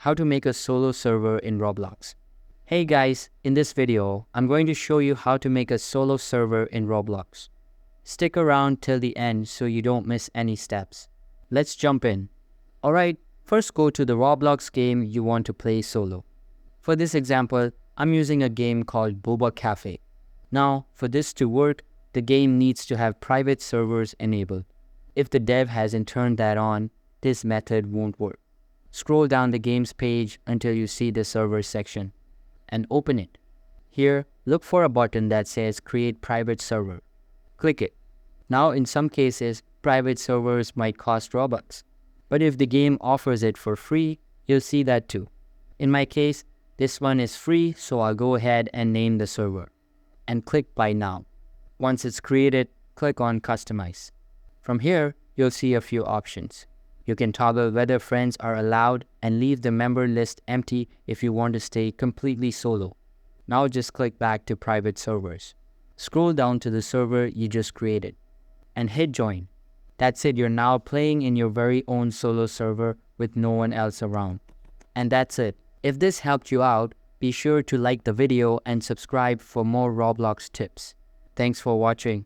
how to make a solo server in Roblox. Hey guys, in this video, I'm going to show you how to make a solo server in Roblox. Stick around till the end so you don't miss any steps. Let's jump in. Alright, first go to the Roblox game you want to play solo. For this example, I'm using a game called Boba Cafe. Now, for this to work, the game needs to have private servers enabled. If the dev hasn't turned that on, this method won't work. Scroll down the game's page until you see the servers section and open it. Here, look for a button that says Create Private Server. Click it. Now, in some cases, private servers might cost Robux. But if the game offers it for free, you'll see that too. In my case, this one is free, so I'll go ahead and name the server and click Buy Now. Once it's created, click on Customize. From here, you'll see a few options. You can toggle whether friends are allowed and leave the member list empty if you want to stay completely solo. Now just click back to private servers. Scroll down to the server you just created and hit join. That's it, you're now playing in your very own solo server with no one else around. And that's it. If this helped you out, be sure to like the video and subscribe for more Roblox tips. Thanks for watching.